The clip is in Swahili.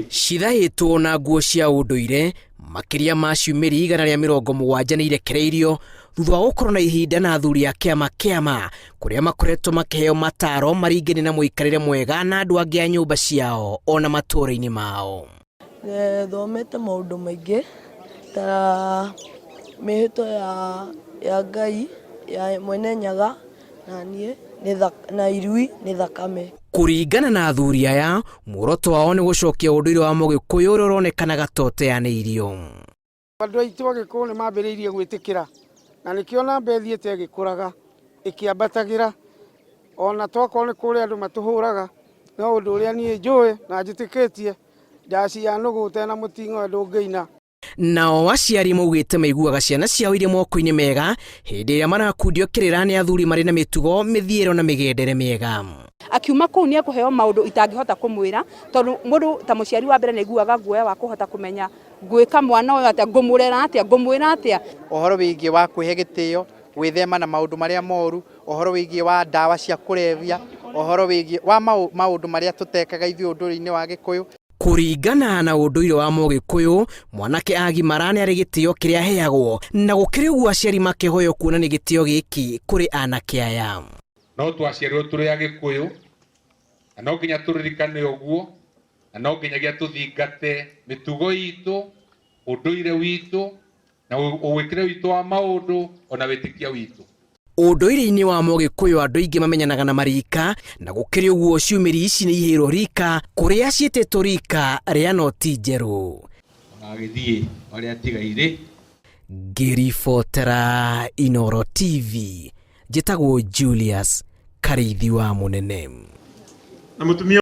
cithaĩtwo na nguo cia ũndũire makiria ma ciumiri 170 niirekereirio thutha wa gũkorwo na ihinda na athuri a kiama kuria makoretwo makiheo motaaro maringane na muikarire mwega na andu angi a nyumba ciao ona matũra-ini mao. Thomete maundu maingi ta mihito ya Ngai ya mwene Nyaga na nie na irui ni thakame. Kuringana na athuri aya muoroto wao ni gucokia unduire wa mugikuyu uria uronekanaga toteanĩirio. Andu aitu agikuyu ni mambĩrĩirie gwĩtĩkĩra na nikio namba ĩthiĩte ĩgĩkũraga ĩkĩambatagira ona twakorwo nĩ kũrĩ andu matuhũraga no ũndũ ũrĩa niĩ njũĩ na njĩtĩkĩtie ndaci ya nũgũte na mũting'o ndũngĩina. Nao aciari maugĩte maiguaga ciana ciao iria moko-ini mega hĩndĩ ĩrĩa marakundio kĩrĩra nĩ athuri marĩ na mĩtugo mĩthiĩre na mĩgendere mĩega. Akiuma kũu nĩ ekũheo maũndũ itangĩhota kũmwĩra tondũ mũndũ ta mũciari wa mbere nĩ aiguaga guoya wa kũhota kũmenya gwĩka mwana ũyũ atĩa, ngũmũrera atĩa, ngũmwĩra atĩa. Ũhoro wĩgiĩ wa kwĩhe gĩtĩo, gwĩthema na maũndũ marĩa moru, ũhoro wĩgiĩ wa ndawa cia kũrebia, ũhoro wĩgiĩ wa maũndũ marĩa tũtekaga ithuĩ ũndũire-inĩ wa Gĩkũyũ. Kuringana na ũndũire wa Mugikuyu, mwanake agimara nĩ arĩ gĩtĩo kĩrĩa aheagwo na gũkĩrĩ ũguo aciari makihoyo kuona nĩ gĩtĩo gĩkĩ kũrĩ anake aya. No twaciarirwo tũrĩ a Gĩkũyũ na no nginya tũririkane ũguo na no nginyagia tũthingate mĩtugo itũ, ũndũire witũ na ũgwĩkĩre witũ wa maũndũ ona wĩtĩkia witũ. Ũndũire-inĩ wa Mugikuyu andũ aingĩ mamenyanaga na marika na gũkĩrĩ ũguo ciumiri ici nĩ ihĩrwo rika kũrĩa ciĩtĩtwo rika rĩa noti njerũ. Agĩthiĩ arĩa atigaire. Ngĩribotera Inooro TV njĩtagwo Julius Karithi wa Mũnene.